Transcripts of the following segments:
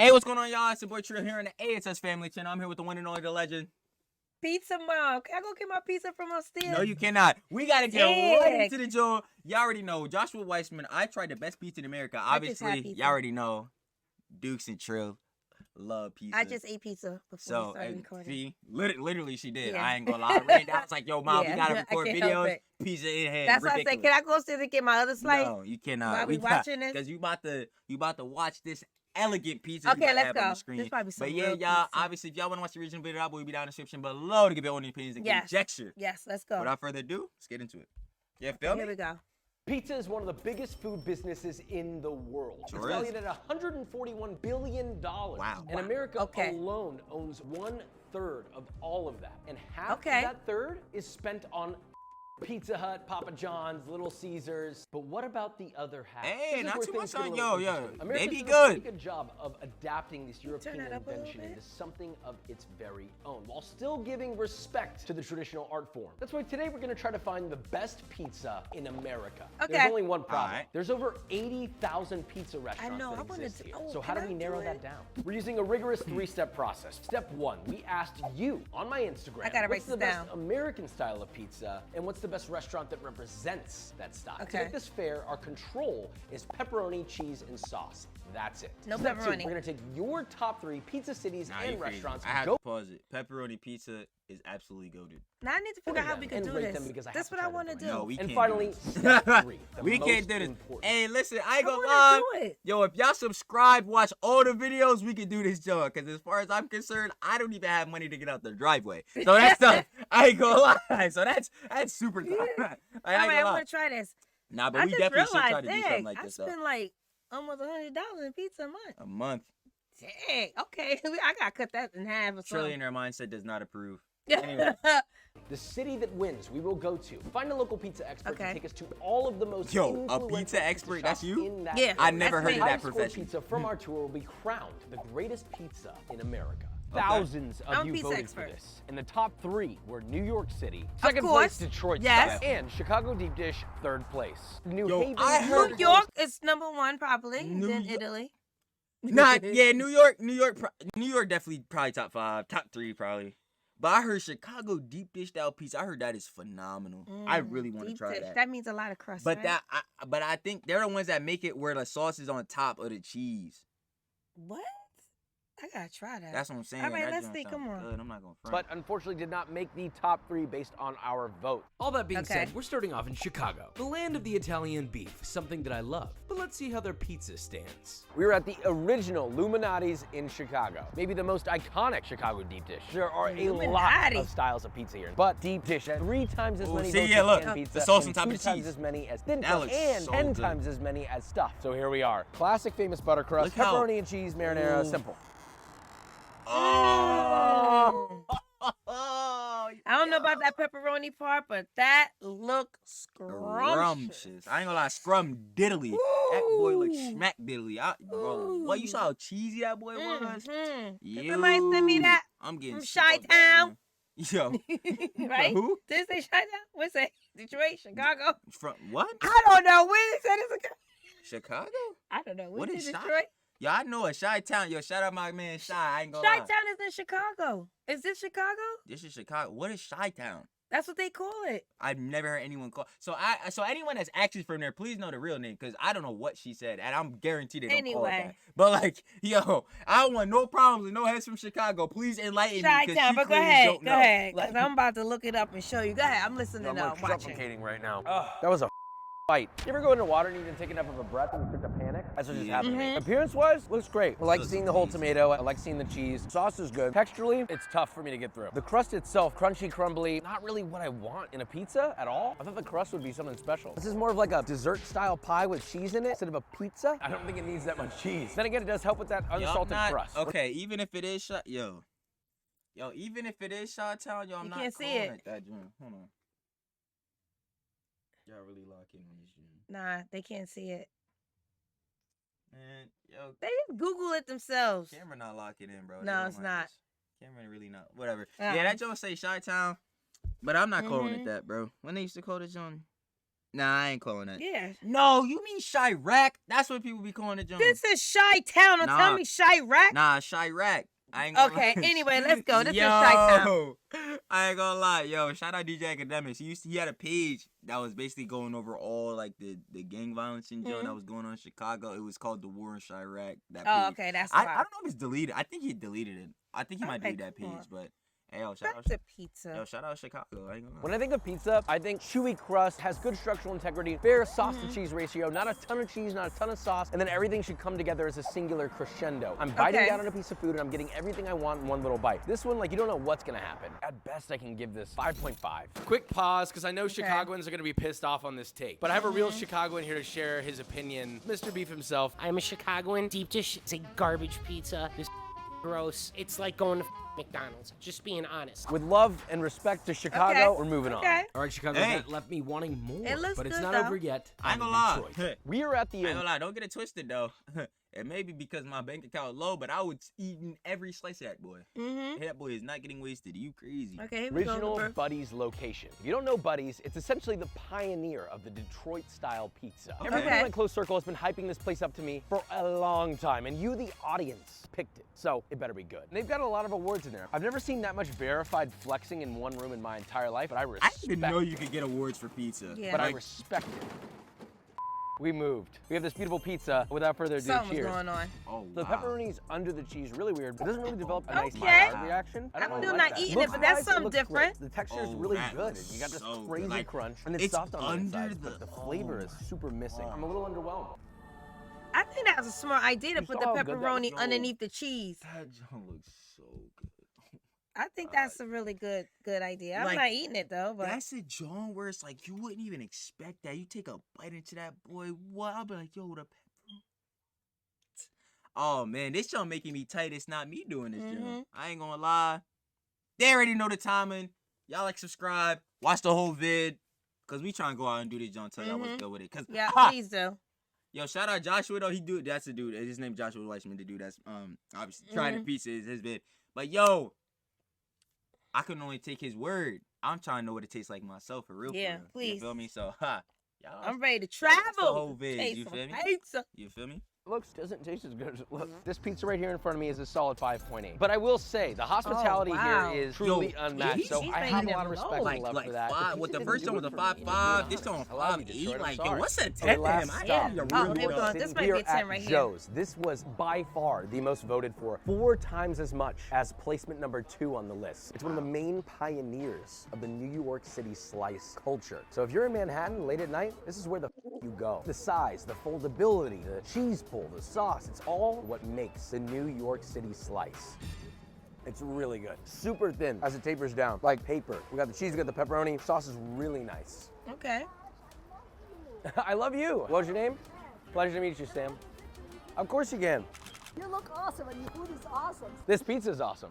Hey, what's going on, y'all? It's your boy Trill here on the AyItsUsFamily channel. I'm here with the one and only, the legend. Pizza Mom. Can I go get my pizza from upstairs? No, you cannot. We got to get right into the joint. Y'all already know. Joshua Weissman, I tried the best pizza in America. Obviously, y'all already know. Dukes and Trill love pizza. I just ate pizza before we started recording. Literally, she did. Yeah. I ain't gonna lie. I ran down. I was like, yo, Mom, we got to record videos. Pizza in hand. That's why I said, can I go upstairs and get my other slice? No, you cannot. While we watching this? Because you about to watch this elegant pizza. Okay, let's go. On the screen. There's probably some. But yeah, y'all. Obviously, if y'all want to watch the original video, will be down in the description below to give your own opinions and conjecture. Yes, let's go. Without further ado, let's get into it. Yeah, feel me? Here we go. Pizza is one of the biggest food businesses in the world. Sure it's valued at $141 billion. Wow. And America alone owns 1/3 of all of that. And half of that third is spent on Pizza Hut, Papa John's, Little Caesars. But what about the other half? Hey, not too much on yo. They be good. good. A good job of adapting this European invention into something of its very own, while still giving respect to the traditional art form. That's why today we're gonna try to find the best pizza in America. Okay. There's only one problem. There's over 80,000 pizza restaurants that exist here. So how do we narrow that down? We're using a rigorous 3-step process. Step 1, we asked you on my Instagram, what's the best American style of pizza, and what's the best restaurant that represents that style. To make this fair, our control is pepperoni, cheese, and sauce. That's it. No Step pepperoni. 2, we're gonna take your top 3 pizza cities and restaurants. I have to pause it. Pepperoni pizza is absolutely goated. Now I need to figure out how we can do this. That's what I want to do. No, we can't. And finally, step 3. We can't do this. Hey, listen, I ain't gonna lie. Yo, if y'all subscribe, watch all the videos, we can do this, Joe. Because as far as I'm concerned, I don't even have money to get out the driveway. So that's tough. I ain't gonna lie. So that's super tough. I want to try this. Nah, but we definitely should try to do something like this. I spend like almost $100 in pizza a month. A month. Dang. Okay, I gotta cut that in half or something. Trillionaire mindset does not approve. Anyway. The city that wins, we will go to. Find a local pizza expert to take us to all of the most a pizza expert? That's you? Yeah. I never heard of that profession. Pizza from our tour will be crowned the greatest pizza in America. Thousands of you voted for this. And the top 3 were New York City, second place Detroit style, and Chicago deep dish, 3rd place. New Haven. New York is #1 probably, then Italy. New York definitely probably top 5, top 3 probably. But I heard Chicago deep dish style pizza. I heard that is phenomenal. I really want to try that. That means a lot of crust. But but I think they're the ones that make it where the sauce is on top of the cheese. What? I gotta try that. That's what I'm saying. All right, let's see. Come on. Good. I'm not gonna front. But unfortunately did not make the top 3 based on our vote. All that being said, we're starting off in Chicago, the land of the Italian beef, something that I love. But let's see how their pizza stands. We were at the original Illuminati's in Chicago, maybe the most iconic Chicago deep dish. There are a lot of styles of pizza here, but deep dish has 3 times as many votes as canned pizza, the sauce on top and of 2 the times cheese. as many as thin crust, and 10 times as many as stuffed. So here we are. Classic famous butter crust, pepperoni and cheese, marinara, simple. Oh. I don't know about that pepperoni part, but that looks scrumptious. I ain't gonna lie, scrum diddly. That boy look smack diddly. Bro, what, you saw how cheesy that boy was? Yeah. Somebody send me that. I'm getting from Chi-Town. Yo. Right? Who? Did they say Chi-Town? What's that? Detroit, Chicago? From what? I don't know. Where they said it's Chicago? I don't know. What is Detroit? Yo, I know a Chi-Town. Yo, shout out my man Chi. I ain't gonna lie. Chi-Town is in Chicago. Is this Chicago? This is Chicago. What is Chi-Town? That's what they call it. I've never heard anyone call. So anyone that's actually from there, please know the real name, because I don't know what she said, and I'm guaranteed they don't call it that. But like, yo, I don't want no problems and no heads from Chicago. Please enlighten me. Chi-Town, but go ahead, because I'm about to look it up and show you. Go ahead, I'm listening now. I'm like suffocating right now. That was a fight. You ever go into water and you didn't take enough of a breath and you start to panic? That's what just happened to me. Appearance-wise, looks great. I like seeing the whole tomato. I like seeing the cheese. Sauce is good. Texturally, it's tough for me to get through. The crust itself, crunchy, crumbly, not really what I want in a pizza at all. I thought the crust would be something special. This is more of like a dessert-style pie with cheese in it instead of a pizza. I don't think it needs that much cheese. Then again, it does help with that unsalted crust. Okay, even if it is even if it is Chi-Town, yo, I'm not calling it that joint. Hold on. Y'all really lock in on this joint. Nah, they can't see it. Man, yo. They just Google it themselves. Camera not locking in, bro. No, it's not. Camera really not. Whatever. Yeah, that joint say Chi-Town, but I'm not calling it that, bro. When they used to call this joint? Nah, I ain't calling that. Yeah. No, you mean Chirac? That's what people be calling it, John. This is Chi-Town. Don't tell me Chirac. Nah, Chirac. I ain't gonna Okay, lie. anyway, let's go. This is Chi-Town. I ain't gonna lie. Yo, shout out DJ Academics. He had a page that was basically going over all like the gang violence in jail that was going on in Chicago. It was called The War in Chirac. That page. Okay, that's I don't know if it's deleted. I think he deleted it. I think he might delete that page, cool. but hey, yo, shout out to pizza. Yo, shout out Chicago. I ain't gonna lie. When I think of pizza, I think chewy crust, has good structural integrity, fair sauce to cheese ratio, not a ton of cheese, not a ton of sauce, and then everything should come together as a singular crescendo. I'm biting down on a piece of food and I'm getting everything I want in one little bite. This one, like, you don't know what's gonna happen. At best, I can give this 5.5. Quick pause, because I know Chicagoans are going to be pissed off on this take. But I have a real Chicagoan here to share his opinion. Mr. Beef himself. I'm a Chicagoan. Deep dish is a garbage pizza. This gross. It's like going to McDonald's. Just being honest. With love and respect to Chicago, we're moving on. All right, Chicago, that left me wanting more. It looks but it's good, not though. over yet. I ain't gonna lie. We are at the I ain't gonna lie. Don't get it twisted though. It may be because my bank account is low, but I would eating every slice of that boy. That boy is not getting wasted. You crazy? Okay, here we go. original Buddy's location. If you don't know Buddy's, it's essentially the pioneer of the Detroit-style pizza. Everybody in my close circle has been hyping this place up to me for a long time, and you, the audience, picked it. So it better be good. And they've got a lot of awards in there. I've never seen that much verified flexing in one room in my entire life, but I respect I didn't know you could get awards for pizza. Yeah. But I respect it. We moved. We have this beautiful pizza. Without further ado, Something's cheers. going on. Oh, The wow. pepperoni's under the cheese, really weird. It doesn't really develop a nice Okay. Maillard reaction. I don't I'm know, still I not like eating that. it, but that's Looks-wise, it something looks different. great. The texture is Oh, really that good. looks You got this so good. crazy Like, crunch, and it's it's soft on the under inside, the- but the flavor is super missing. I'm a little underwhelmed. I think that was a smart idea to You put saw the how good that pepperoni was? underneath the cheese. That junk looks so good. I think that's a really good idea. I'm Like, not eating it though, but That's a John where it's like you wouldn't even expect that. You take a bite into that boy, what? I'll be like, yo, the pepper. Oh man, this John making me tight. It's not me doing this, John. I ain't gonna lie. They already know the timing. Y'all like subscribe, watch the whole vid, cause we trying to go out and do this, John. Tell y'all what's good with it. Cause yeah, please do. Yo, shout out Joshua though. That's the dude. His name Joshua Weissman. The dude that's obviously trying the pizza is his vid. But yo, I can only take his word. I'm trying to know what it tastes like myself for real. Yeah, for real. please. You feel me? So y'all. I'm ready to That's the travel. whole vid. Taste You some feel me? pizza. You feel me? Doesn't taste as good as it looks. This pizza right here in front of me is a solid 5.8. But I will say, the hospitality wow. here is truly unmatched. So he's I have a rating lot of it respect low. and love for that. Five, with the pizza first didn't one do was a it for me, 5.5. to This be one honest. I love you, 5.8. Detroit, I'm Like, yo, sorry. what's a Okay, 10? last I stop. need to Oh, really here we go. know. This Sitting might be here a 10 at right here. Joe's. This was by far the most voted for, 4 times as much as placement number 2 on the list. It's one of the main pioneers of the New York City slice culture. So if you're in Manhattan late at night, this is where the you go. The size, the foldability, the cheese pull, the sauce, it's all what makes the New York City slice. It's really good. Super thin as it tapers down, like paper. We got the cheese, we got the pepperoni. Sauce is really nice. Okay. I love you. What's your name? Pleasure to meet you, Sam. Of course you can. You look awesome and your food is awesome. This pizza is awesome.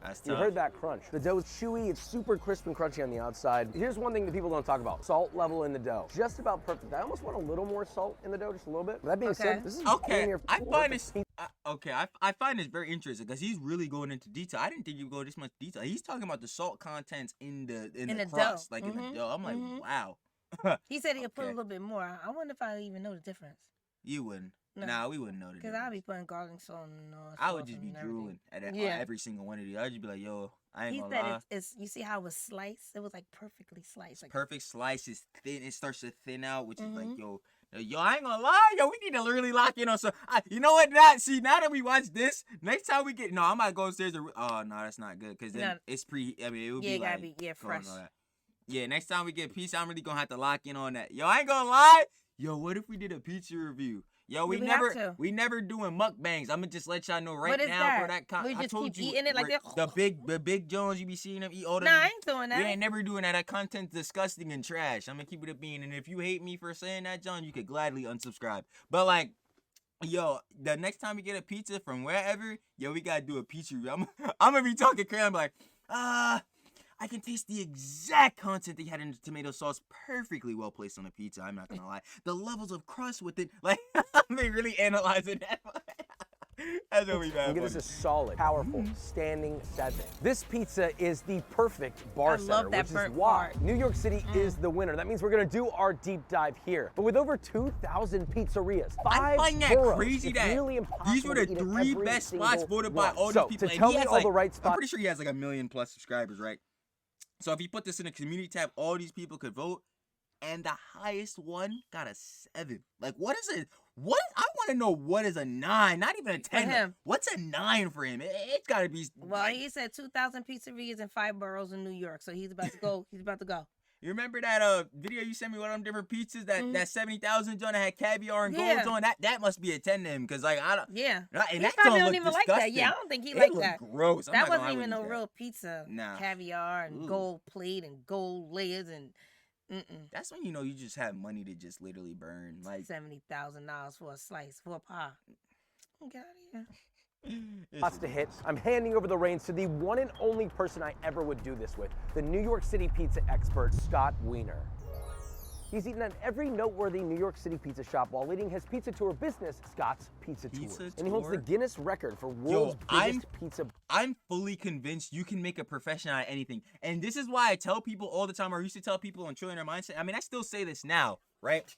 That's You tough. heard that crunch. The dough is chewy, it's super crisp and crunchy on the outside. Here's one thing that people don't talk about. Salt level in the dough. Just about perfect. I almost want a little more salt in the dough, just a little bit. That being said, this is Okay, damn near I find perfect this. pizza. I find this very interesting because he's really going into detail. I didn't think you would go this much detail. He's talking about the salt contents in the the crust, dough. like in the dough. I'm like, wow. He said he'll put a Okay. little bit more. I wonder if I even know the difference. You wouldn't. No. Nah, we wouldn't know the Because difference. I'll be putting garlic salt and I would sauce just be and everything. drooling at Yeah. every single one of these. I'd just be like, yo, I ain't He gonna said lie. it's you see how it was sliced? It was like perfectly sliced. Like, Perfect slice is thin. It starts to thin out, which is like, yo, I ain't gonna lie, yo, we need to really lock in on some. You know what? Now that we watch this, next time we get, no, I'm gonna go upstairs. Oh no, that's not good because then No. it's pre. I mean, it would Yeah, be it gotta like be- yeah, going fresh. all that. Yeah, next time we get pizza, I'm really gonna have to lock in on that. Yo, I ain't gonna lie. Yo, what if we did a pizza review? Yo, we We have never to. doing mukbangs. I'm gonna just let y'all know right What is now, that? bro. That We I just told keep you eating it like we're- that? the big Jones you be seeing them eat all the. Nah, I ain't doing that. We ain't never doing that. That content's disgusting and trash. I'm gonna keep it a bean. And if you hate me for saying that, John, you could gladly unsubscribe. But like, yo, the next time we get a pizza from wherever, yo, we gotta do a pizza review. I'm gonna be talking crazy. I'm like, I can taste the exact content they had in the tomato sauce perfectly well placed on a pizza. I'm not gonna lie. The levels of crust with it, like, I'm really analyzing that. That's gonna be bad. I'm gonna give this a solid, powerful, standing 7. This pizza is the perfect bar center, which is why New York City is the winner. That means we're gonna do our deep dive here. But with over 2,000 pizzerias, 5 I find that boroughs, crazy it's that nearly these were the impossible to eat at 3 every best spots single voted by one. all these So, people. to And tell he me has all like, the right I'm spots. pretty sure he has like 1 million plus subscribers, right? So if he put this in a community tab, all these people could vote, and the highest one got a 7. Like, what is it? What I want to know what is a 9, not even a 10. For him. What's a 9 for him? It's got to be. Well, he said 2,000 pizzerias in 5 boroughs in New York, so he's about to go. He's about to go. You remember that video you sent me with them different pizzas that 70,000 joint that had caviar and gold on? That must be a 10 to him because like I don't. Yeah. And He that probably don't don't look even like that. disgusting. Yeah, I don't think he It like looked that. gross. That wasn't even no real pizza. Nah. Caviar and gold plate and gold layers and. That's when you know you just have money to just literally burn. Like $70,000 for a slice, for a pie. Get out of here. Lots to hit. I'm handing over the reins to the one and only person I ever would do this with, the New York City pizza expert, Scott Wiener. He's eaten at every noteworthy New York City pizza shop while leading his pizza tour business, Scott's Pizza Tours. And he holds the Guinness record for world's biggest pizza. I'm fully convinced you can make a profession out of anything. And this is why I tell people all the time, or used to tell people on Trillionaire Mindset. I mean, I still say this now, right?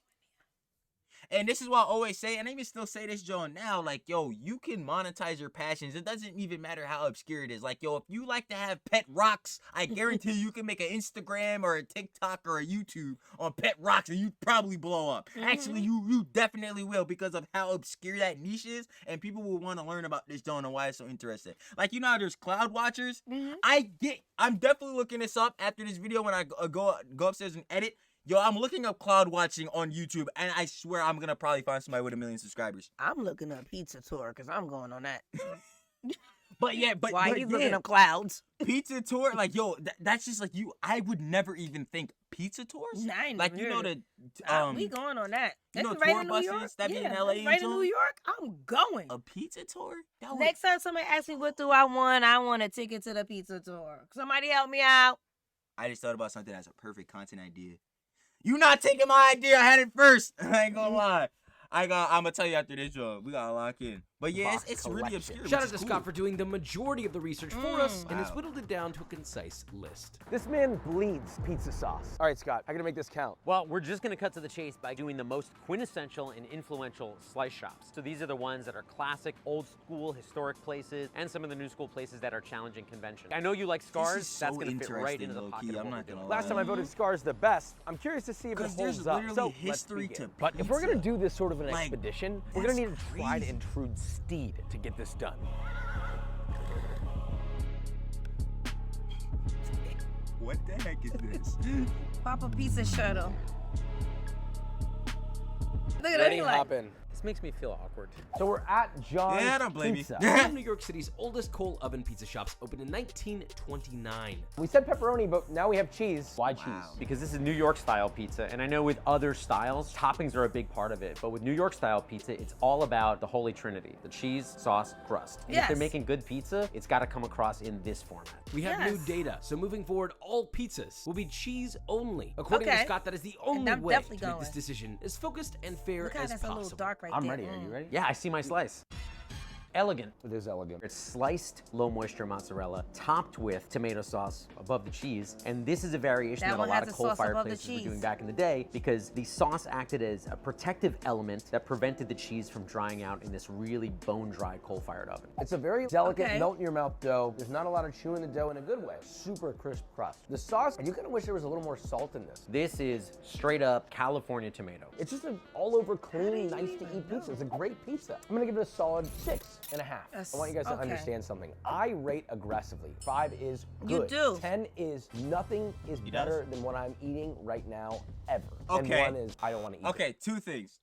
And this is why I always say, and I even still say this, Joe, now, like, yo, you can monetize your passions. It doesn't even matter how obscure it is. Like, yo, if you like to have pet rocks, I guarantee you can make an Instagram or a TikTok or a YouTube on pet rocks and you'd probably blow up. Actually, you definitely will because of how obscure that niche is, and people will want to learn about this, Joe, and why it's so interesting. Like, you know how there's cloud watchers? I'm definitely looking this up after this video when I go upstairs and edit. Yo, I'm looking up cloud watching on YouTube, and I swear I'm going to probably find somebody with 1 million subscribers. I'm looking up pizza tour because I'm going on that. But why he's looking up clouds? Pizza tour, like, yo, that's just like you. I would never even think pizza tours. Nah, I ain't like, never you know heard the we going on that. you know, That's right tour in New buses York. that be in LA and right in Joe? New York. I'm going. A pizza tour? Next time somebody asks me what do I want a ticket to the pizza tour. Somebody help me out. I just thought about something that's a perfect content idea. You not taking my idea. I had it first. I ain't gonna lie. I'm gonna tell you after this, Joe. We gotta lock in. But yeah, it's really obscure. Shout out to Scott for doing the majority of the research for us and has whittled it down to a concise list. This man bleeds pizza sauce. All right, Scott, how can I make this count? Well, we're just gonna cut to the chase by doing the most quintessential and influential slice shops. So these are the ones that are classic, old school, historic places, and some of the new school places that are challenging convention. I know you like Scars. That's gonna fit right into the pocket of what we're doing. Last time I voted Scars the best. I'm curious to see if it holds up. So history to But if we're gonna do this sort of an Like, expedition, we're gonna need a tried and true steed to get this done. What the heck is this? Papa Pizza Shuttle. Look at Ready, that. hop in. This makes me feel awkward. So we're at John's Yeah, I don't blame Pizza. you. One of New York City's oldest coal oven pizza shops opened in 1929. We said pepperoni, but now we have cheese. Why cheese? Because this is New York style pizza, and I know with other styles, toppings are a big part of it, but with New York style pizza, it's all about the holy trinity, the cheese, sauce, crust. And if they're making good pizza, it's gotta come across in this format. We have new data, so moving forward, all pizzas will be cheese only. According to Scott, that is the only I'm way to definitely make this going. decision as focused and fair Look how as that's a possible. little dark right I'm there. ready. Are you ready? Yeah, I see my slice. Elegant. It is elegant. It's sliced low moisture mozzarella topped with tomato sauce above the cheese. And this is a variation That that a one lot has of the sauce coal-fired above the places were cheese. doing back in the day because the sauce acted as a protective element that prevented the cheese from drying out in this really bone-dry coal-fired oven. It's a very delicate, melt in your mouth dough. There's not a lot of chewing the dough in a good way. Super crisp crust. The sauce, you kind of wish there was a little more salt in this. This is straight up California tomato. It's just an all over clean, nice to eat pizza. It's a great pizza. I'm gonna give it a solid 6.5. I want you guys to understand something. I rate aggressively. 5 is good. You do. 10 is nothing is better than what I'm eating right now ever. Okay. And 1 is I don't want to eat. Okay, two things.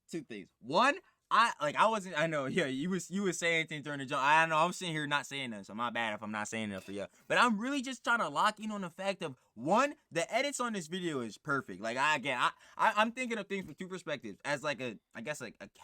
One, I know, yeah, you was saying anything during the joke. I know I'm sitting here not saying this, so my bad if I'm not saying enough for you. But I'm really just trying to lock in on the fact of, one, the edits on this video is perfect. Like, I'm thinking of things from two perspectives. As like a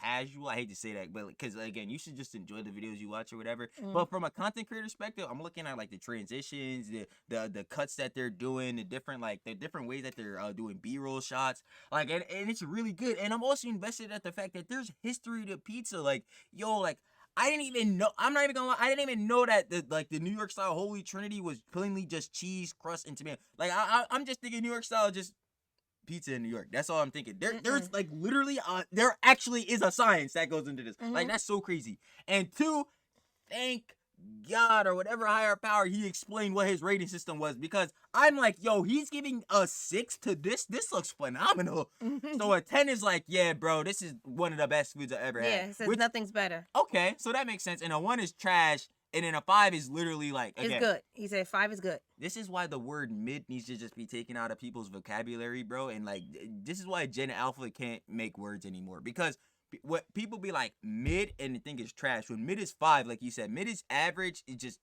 casual, I hate to say that, but because again, you should just enjoy the videos you watch or whatever. But from a content creator perspective, I'm looking at like the transitions, the cuts that they're doing, the different ways that they're doing B-roll shots. Like, and it's really good. And I'm also invested at the fact that there's history to pizza. Like, yo, like, I didn't even know. I'm not even gonna lie. I didn't even know that the New York style Holy Trinity was plainly just cheese, crust, and tomato. Like I'm just thinking New York style just pizza in New York. That's all I'm thinking. There's like literally there actually is a science that goes into this. Like that's so crazy. And two, thank God or whatever higher power he explained what his rating system was, because I'm like, yo, he's giving a 6 to this. This looks phenomenal. So a 10 is like, yeah, bro, this is one of the best foods I ever had. Yeah, it says nothing's better. Okay, so that makes sense. And a 1 is trash, and then a 5 is literally like, again, it's good. He said 5 is good. This is why the word mid needs to just be taken out of people's vocabulary, bro. And like, this is why Gen Alpha can't make words anymore, because what people be like mid and think it's trash. When mid is 5, like you said, mid is average, it's just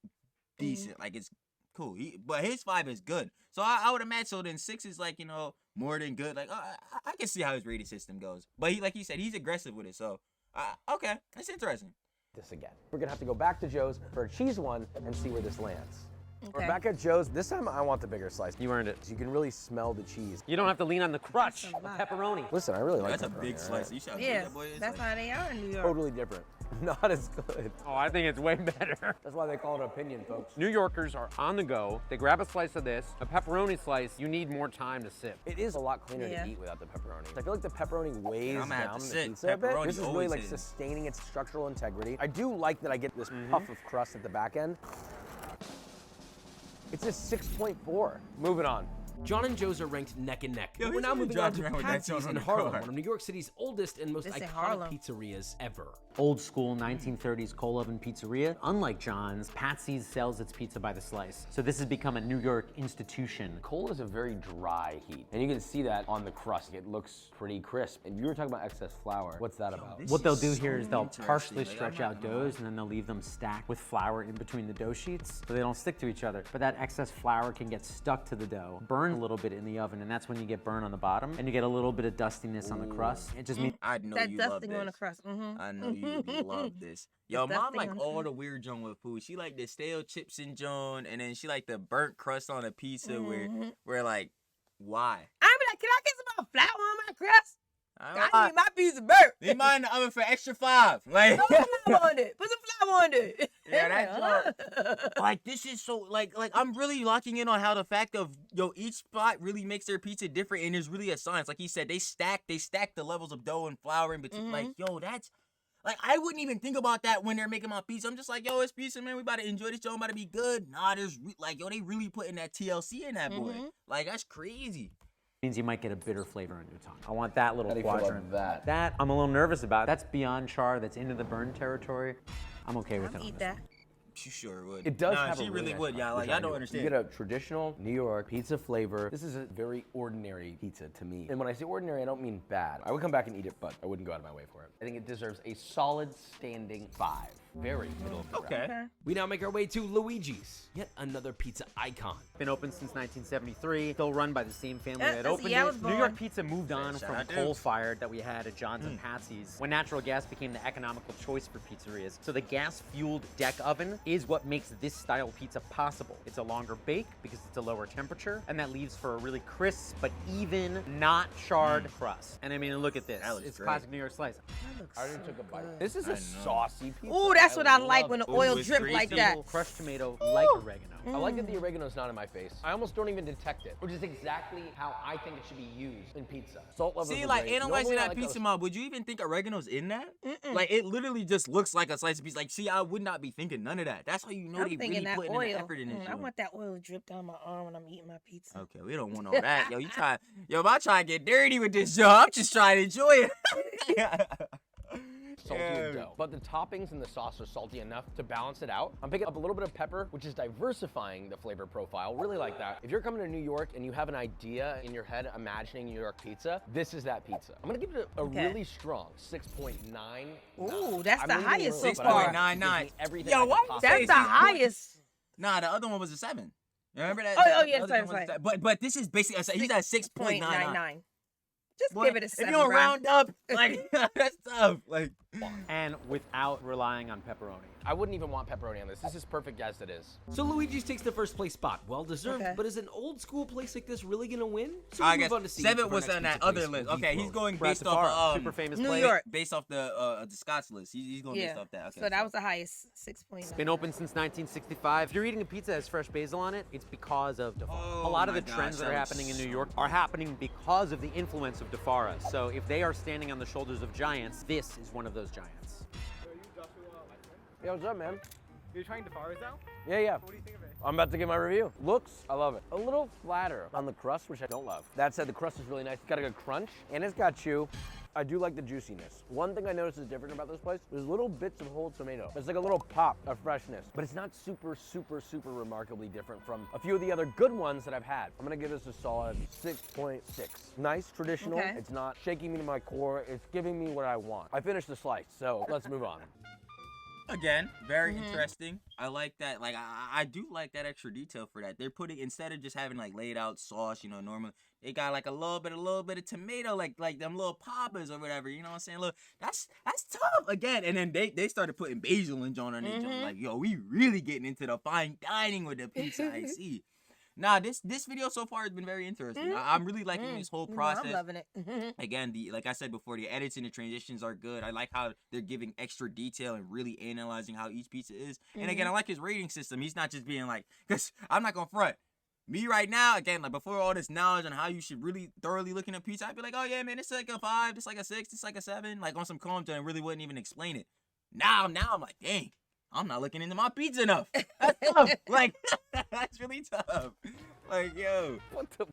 decent. Like it's cool. But his 5 is good. So I would imagine. So then 6 is like, you know, more than good. Like I can see how his rating system goes. But he, like you said, he's aggressive with it. So okay, that's interesting. This again. We're gonna have to go back to Joe's for a cheese one and see where this lands. Okay. We're back at Joe's. This time I want the bigger slice. You earned it. So you can really smell the cheese. You don't have to lean on the crutch of pepperoni. Listen, I really like That's a pepperoni, big all slice. right? You should Yeah, that boy is that's like, how they are in New York. Totally different. Not as good. Oh, I think it's way better. That's why they call it opinion, folks. New Yorkers are on the go. They grab a slice of this, a pepperoni slice, you need more time to sip. It is a lot cleaner Yeah. to eat without the pepperoni. I feel like the pepperoni weighs I'm gonna have down to the sit. pizza a bit. Pepperoni This is really always like is. sustaining its structural integrity. I do like that I get this puff of crust at the back end. It's a 6.4. Moving on. John and Joe's are ranked neck and neck. Yo, We're he's now even moving on to driving around with that Patsy's song in on the Harlem, car. one of New York City's oldest and most They say iconic Harlem. pizzerias ever. Old school 1930s coal oven pizzeria. Unlike John's, Patsy's sells its pizza by the slice. So this has become a New York institution. Coal is a very dry heat, and you can see that on the crust. It looks pretty crisp. And you were talking about excess flour. What's that about? What they'll do is here so is they'll interesting. partially Like, stretch I'm out not gonna lie. doughs and then they'll leave them stacked with flour in between the dough sheets so they don't stick to each other. But that excess flour can get stuck to the dough, burn a little bit in the oven, and that's when you get burn on the bottom and you get a little bit of dustiness on the crust. It just means I know That you love dusting on the this. crust. I know you love this. Yo, The mom dusting like on all food. the weird junk with food. She like the stale chips and Joan, and then she like the burnt crust on a pizza where like, why? I be like, can I get some more flour on my crust? I I need my pizza burnt. Leave mine in the oven for extra 5. Like, Put some flour on it. Put some flour on it. Yeah, that's like this is so like I'm really locking in on how the fact of each spot really makes their pizza different, and there's really a science. Like he said, they stack the levels of dough and flour in between. Like that's like I wouldn't even think about that when they're making my pizza. I'm just like, yo, it's pizza, man. We about to enjoy this. Joe about to be good. Nah, there's like they really putting that TLC in that boy. Like that's crazy. means you might get a bitter flavor on your tongue. I want that little How do you feel about quadrant. that? That I'm a little nervous about. That's beyond char. That's into the burn territory. I'm okay with it. I'll on eat this that. one. She sure would. It does nah, have she a really nice would, y'all. Like which I I don't do. understand. You get a traditional New York pizza flavor. This is a very ordinary pizza to me. And when I say ordinary, I don't mean bad. I would come back and eat it, but I wouldn't go out of my way for it. I think it deserves a solid standing 5. Very middle of the ground. Okay. We now make our way to Luigis, yet another pizza icon. Been open since 1973. Still run by the same family that that's- opened yeah, I it. was New York born. pizza moved on Shout from out Dukes. coal-fired that we had at John's and Patsy's when natural gas became the economical choice for pizzerias. So the gas-fueled deck oven is what makes this style pizza possible. It's a longer bake because it's a lower temperature, and that leaves for a really crisp but even, not charred crust. And I mean, look at this. That looks It's great. classic New York slice. I already took a bite. This is a saucy pizza. Ooh, that's what I like love when it. the oil it's drip greasy. like that. Simple crushed tomato like oregano. I like that the oregano's not in my face. I almost don't even detect it, which is exactly how I think it should be used in pizza. Salt levels See, are like great. analyzing Normally, I that like pizza those- mob, would you even think oregano's in that? Like it literally just looks like a slice of pizza. Like, see, I would not be thinking none of that. That's how you know I'm they thinking really that putting oil. in the effort in this. I joint. want that oil to drip down my arm when I'm eating my pizza. Okay, we don't want all that. Yo, if I try to get dirty with this job, I'm just trying to enjoy it. salty Yeah. dough. But the toppings and the sauce are salty enough to balance it out. I'm picking up a little bit of pepper, which is diversifying the flavor profile. Really like that. If you're coming to New York and you have an idea in your head imagining New York pizza, this is that pizza. I'm gonna give it a Okay. really strong 6.9. Ooh, that's I'm the leaning highest low, so but I far. like it. It gives me 6.99. everything Yo, I could why you possibly say That's the 6 highest. Nah, the other one was a 7. You remember that? Oh, The yeah, other sorry, one was sorry. a- But this is basically he's at 6.99. 0.99. Just Boy, give it a if 7. you don't bro. round up, like that's tough. Like And without relying on pepperoni. I wouldn't even want pepperoni on this. This is perfect as it is. So Luigi's takes the first place spot. Well deserved, Okay. but is an old school place like this really gonna win? So I we guess move on to see 7 if our was next on that pizza other place list. will Okay, dethrone. he's going Brad based Tafaro, off super famous New place. York. based off the Scots list. He's going based off that. Okay, So that was the highest, 6.9. Been open since 1965. If you're eating a pizza that has fresh basil on it, it's because of DeFara. Oh a lot of my the trends gosh, that are that looks happening in New so York are happening because of the influence of DeFara. So if they are standing on the shoulders of giants, this is one of those giants. Yo, what's up, man? You're trying DeFara's out? Yeah. What do you think of it? I'm about to get my review. Looks, I love it. A little flatter on the crust, which I don't love. That said, the crust is really nice. It's got a good crunch, and it's got chew. I do like the juiciness. One thing I noticed is different about this place, there's little bits of whole tomato. It's like a little pop of freshness, but it's not super remarkably different from a few of the other good ones that I've had. I'm gonna give this a solid 6.6. Nice, traditional. Okay. It's not shaking me to my core. It's giving me what I want. I finished the slice, so let's move on. Again, very interesting. I like that. Like I do like that extra detail for that. They're putting, instead of just having like laid out sauce, you know, normally they got like a little bit of tomato, like them little poppers or whatever. You know what I'm saying? Look, that's tough. Again, and then they started putting basil and John on their joint. Like, yo, we really getting into the fine dining with the pizza. I see. Nah, this video so far has been very interesting. I'm really liking this whole process. I'm loving it. Again, like I said before, the edits and the transitions are good. I like how they're giving extra detail and really analyzing how each pizza is. And again, I like his rating system. He's not just being like, because I'm not gonna front. Me right now, again, like before all this knowledge on how you should really thoroughly look at a pizza, I'd be like, oh yeah, man, it's like a 5, it's like a 6, it's like a 7, like on some content, and really wouldn't even explain it. Now I'm like, dang, I'm not looking into my pizza enough. That's tough. Like, that's really tough. Like, yo. What the?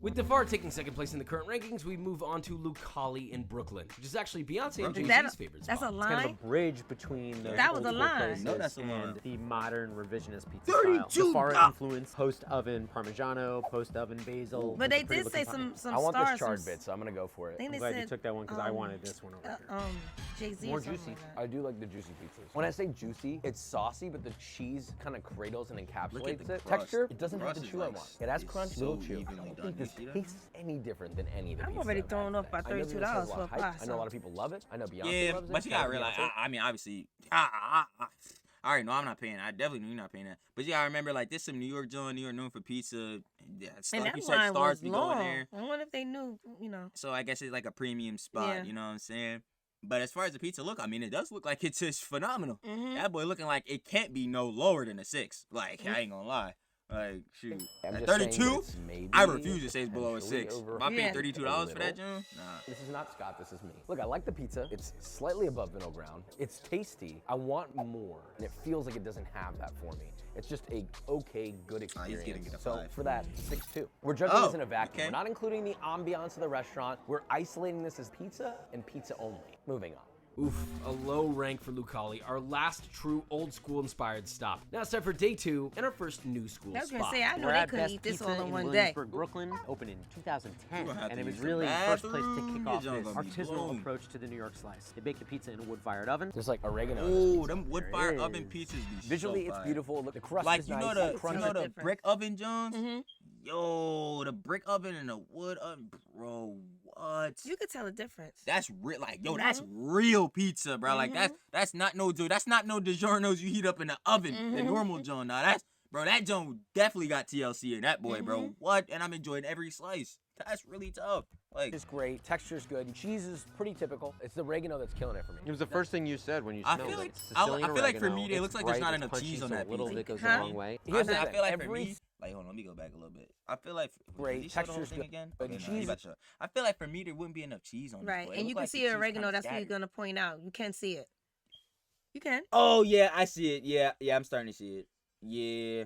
With DeFara taking second place in the current rankings, we move on to Lcol in Brooklyn, which is actually Beyonce and Jay-Z's favorite spot. That's a It's kind of line? a bridge between the That was old a school line. places No, that's a line. and the modern revisionist pizza 32 style. DeFara dollars. influence, post-oven Parmigiano, post-oven basil. But It's they a pretty did say looking pie. some I want stars. this charred bit, so I'm gonna go for I it. think I'm they glad said, you took that one because I wanted this one over here. Jay-Z More or something juicy. like that. I do like the juicy pizzas. When I say juicy, it's saucy, but the cheese kind of cradles and encapsulates the it. crust. Texture, it The doesn't have crust the is chew I like- want. It has it's crunch, so little chew. evenly I don't done. think You this see that? tastes any different than any of the I'm pizzas already I've thrown had off by today. I know this has $32 a lot for a of hype. pie, I know a so- lot of people love it. I know Beyonce Yeah, loves it. but you gotta realize, Beyonce. I mean, obviously, I already know I'm not paying. I definitely know you're not paying that. But you gotta remember, like, this some New York joint, New York known for pizza. Yeah, And like that you said, line stars was be going long. there. I wonder if they knew, you know. So I guess it's like a premium spot, Yeah. you know what I'm saying? But as far as the pizza look, I mean, it does look like it's just phenomenal. That boy looking like it can't be no lower than a 6. Like, I ain't gonna lie. Like, shoot. I'm At just saying 32, that it's maybe I refuse to say it's below a potentially 6. over Am I paying Yeah. $32 for that, little. June? Nah. This is not Scott, this is me. Look, I like the pizza. It's slightly above middle ground. It's tasty. I want more, and it feels like it doesn't have that for me. It's just a okay, good experience. getting it a so 5. for that, 6.2. We're judging this in a vacuum. okay. We're not including the ambiance of the restaurant. We're isolating this as pizza and pizza only. Moving on. Oof, a low rank for Lucali, our last true old school inspired stop. Now it's time for day 2 and our first new school I was spot. gonna say, I know We're they at couldn't Best eat this Pizza all in in one day. Williamsburg, Brooklyn, opened in 2010, You gonna have and to it was use the really the first place to bathroom. kick Your off junk this gonna be artisanal blown. approach to the New York slice. They bake the pizza in a wood-fired oven. There's like oregano. in Oh, this pizza. them wood fire There oven is. pizzas be Visually, so it's fire. beautiful. Look, the crust Like, is you nice. know it's the crunchy. different. brick oven, Jones? Yo, the brick oven and the wood oven, bro. What? You could tell the difference. That's real, like, yo, that's real pizza, bro. Like, that's not no DiGiorno's you heat up in the oven, the normal John. Now that's, bro, that John definitely got TLC in that boy, bro. What? And I'm enjoying every slice. That's really tough. Like, It's great. Texture's good. Cheese is pretty typical. It's the oregano that's killing it for me. It was the first thing you said when you I smelled feel it. like- It's I Sicilian feel like for oregano. me, it looks It's like there's bright, not it's enough punchy, cheese on so that a little pizza. bit goes Huh? a long way. Here's the I thing. feel like for Every me, like, hold on, let me go back a little bit. I feel like Great. did you show the whole Texture's thing good. again? But Okay, no, cheese- you about to show. I feel like for me there wouldn't be enough cheese on this. Right, boy. It and you look can like see the the cheese oregano. kinda That's what you're scattered. gonna point out. You can see it. You can. Oh yeah, I see it. Yeah, I'm starting to see it. Yeah.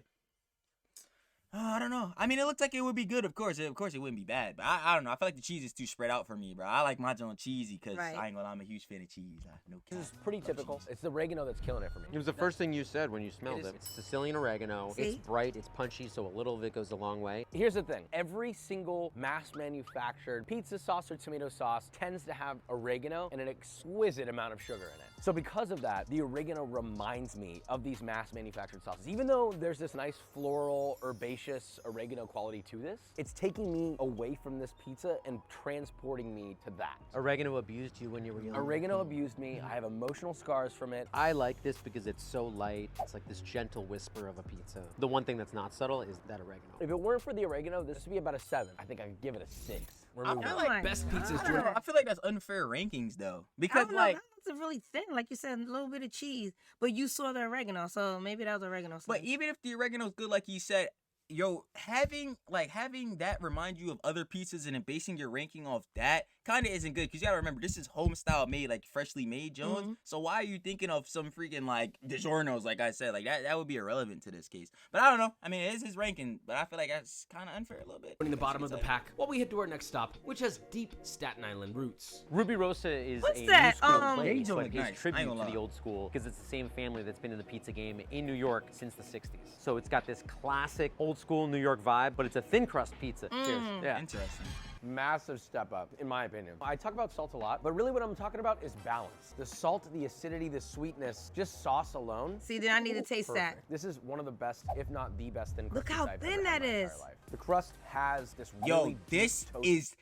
I don't know. I mean, it looks like it would be good. Of course, it wouldn't be bad. But I don't know. I feel like the cheese is too spread out for me, bro. I like my joint cheesy because Right. I ain't gonna lie, I'm a huge fan of cheese. No cap. This is pretty typical. It's the oregano that's killing it for me. It was the first thing you said when you smelled is. it. It's Sicilian oregano. See? It's bright, it's punchy, so a little of it goes a long way. Here's the thing. Every single mass manufactured pizza sauce or tomato sauce tends to have oregano and an exquisite amount of sugar in it. So because of that, the oregano reminds me of these mass manufactured sauces. Even though there's this nice floral, herbaceous herbaceous oregano quality to this. It's taking me away from this pizza and transporting me to that. Oregano abused you when you were young? Oregano abused me. I have emotional scars from it. I like this because it's so light. It's like this gentle whisper of a pizza. The one thing that's not subtle is that oregano. If it weren't for the oregano, this would be about a 7. I think I could give it a 6. I feel like Best pizzas, I don't know. I feel like that's unfair rankings though, I because don't know, like. that looks really thin, like you said, a little bit of cheese. But you saw the oregano, so maybe that was oregano slice. But even if the oregano's good, like you said, yo, having that remind you of other pizzas and then basing your ranking off that kind of isn't good, because you gotta remember this is home style made, like freshly made Jones. So why are you thinking of some freaking like DiGiorno's? Like I said, like that would be irrelevant to this case. But I don't know. I mean, it is his ranking, but I feel like that's kind of unfair a little bit. In the bottom of the pack, while we head to our next stop, which has deep Staten Island roots. Ruby Rosa is What's a that? new school They place, don't but look pays nice. I ain't tribute gonna to the lie. old school because it's the same family that's been in the pizza game in New York since the 60s. So it's got this classic old school New York vibe, but it's a thin crust pizza. Cheers. Yeah. Interesting. Massive step up, in my opinion. I talk about salt a lot, but really what I'm talking about is balance. The salt, the acidity, the sweetness, just sauce alone. See, then I need to taste that. Perfect. This is one of the best, if not the best thin crust Look how I've thin ever had that in my is. entire life. The crust has this Yo, really this deep toast. is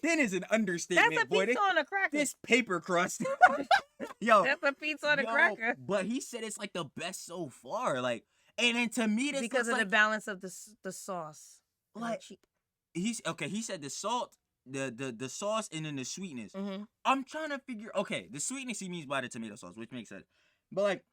thin is an understatement, That's a boy. pizza on a cracker. This paper crust. Yo, That's a pizza on a yo, cracker. But he said it's like the best so far. Like, and then to me, this Because looks of the like, balance of the sauce. and the Like- cheese. he said the salt, the sauce, and then the sweetness. Mhm. I'm trying to figure. Okay, the sweetness he means by the tomato sauce, which makes sense. But like,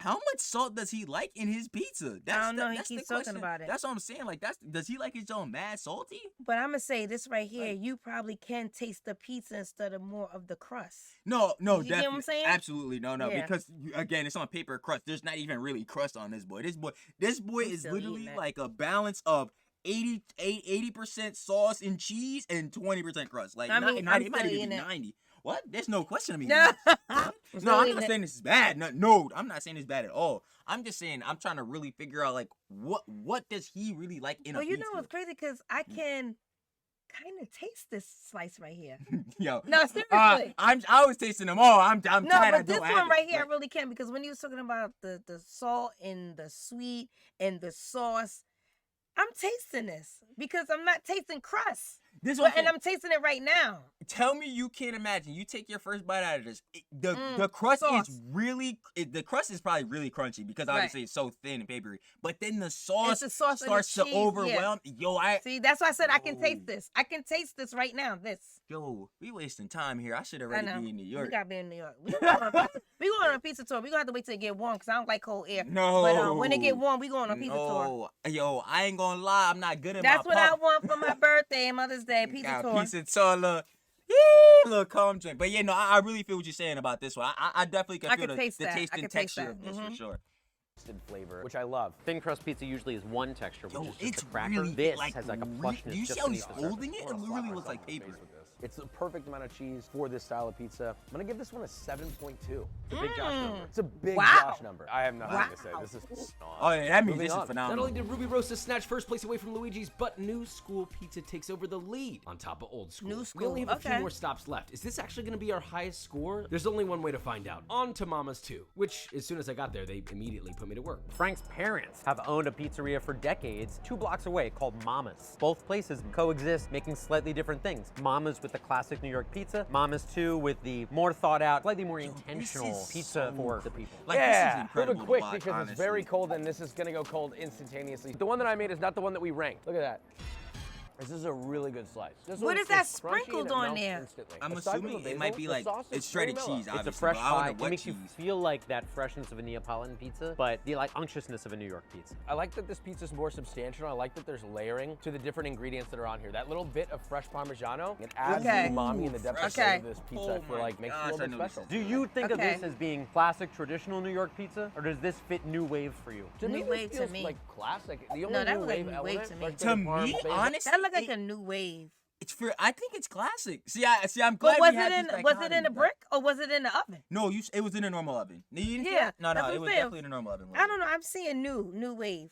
how much salt does he like in his pizza? don't know, he that's the keeps talking question. about it. That's what I'm saying. Like, does he like his own mad salty? But I'm gonna say this right here. Like- You probably can taste the pizza instead of more of the crust. No, You get what I'm definitely, saying? absolutely, no, Yeah. because again, it's on paper crust. There's not even really crust on this boy. This boy I'm is still literally eating it. like a balance of 80% sauce and cheese and 20% crust. Like, I mean, not I'm it might still even be eating it. 90. What? There's no question of me. No. What? I'm No, still I'm eating not it. saying this is bad. No, I'm not saying it's bad at all. I'm just saying I'm trying to really figure out like what does he really like in Well, a you pizza? know what's crazy? Because I can kind of taste this slice right here. Yo, No, seriously. I was tasting them all. I'm No, tired. but I this don't have one it. right here, I Like, really can, because when you was talking about the salt and the sweet and the sauce, I'm tasting this because I'm not tasting crust. this But, one, and I'm tasting it right now. tell me you can't imagine. You take your first bite out of this. The crust sauce. is really. The crust is probably really crunchy because Right. obviously it's so thin and papery. But then the sauce, the sauce and the starts to cheese, yeah. overwhelm. Yo, See, that's why I said I can Yo. taste this. I can taste this right now. This. we wasting time here. I should I already know. be in New We York. gotta be in New York. We going on a pizza tour. We gonna have to wait till it get warm because I don't like cold air. No. But when it get warm, we going on a pizza tour. No, yo, I ain't gonna lie. I'm not good at That's my what I pop. want for my birthday and Mother's Day. Pizza Got tour. pizza tour, little calm drink. But yeah, no, I really feel what you're saying about this one. I definitely can I feel can the taste that. taste I and can taste texture that. of this for Mhm. sure. Flavor, which I love. Thin crust pizza usually is one texture, which Yo, is just it's a cracker. really This like has like a re- plushness. Do you just see how he's beneath the holding surface. it? It literally looks like paper. It's the perfect amount of cheese for this style of pizza. I'm gonna give this one a 7.2. It's a big Josh number. It's a big Wow. Josh number. I have nothing to say. Wow. This is Oh yeah, that means Moving this is on. Not phenomenal. only did Ruby Rosa snatch first place away from Luigi's, but New School Pizza takes over the lead on top of Old School. New We School, only have a few okay. more stops left. Is this actually going to be our highest score? There's only one way to find out. On to Mama's 2, which as soon as I got there, they immediately put me to work. Frank's parents have owned a pizzeria for decades 2 blocks away called Mama's. Both places coexist, making slightly different things. Mama's with the classic New York pizza, Mama's 2 with the more thought out, slightly more intentional is pizza so for the people. Like, this is yeah, incredible moving to quick watch, because honestly. it's very cold and this is gonna go cold instantaneously. The one that I made is not the one that we ranked. Look at that. This is a really good slice. This What one is that crunchy and sprinkled it on melts there? instantly. I'm Aside from assuming the it might basil, be the like sauce is it's shredded very mellow. cheese. It's a Obviously, fresh but I don't pie. know It what makes you cheese. feel like that freshness of a Neapolitan pizza, but the like unctuousness of a New York pizza. I like that this pizza is more substantial. I like that there's layering to the different ingredients that are on here. That little bit of fresh Parmigiano, it adds Okay. umami and the depth of Okay. flavor of this pizza. Oh I feel my like makes it a gosh, little I bit know this special. Do you think of Okay. this as being classic, traditional New York pizza, or does this fit new wave for you? To me, New this wave to feels me. like classic. The only No, that new was like wave new wave element, to me. like To the me, parm basil. honestly, That looked like a new wave. it's for. I think it's classic. I'm glad But was we had it in this was it in a dichotomy. brick or was it in the oven? No, it was in a normal oven. You didn't see Yeah, that? No, that's what it I'm was saying. definitely in a normal oven. I don't know. I'm seeing new wave.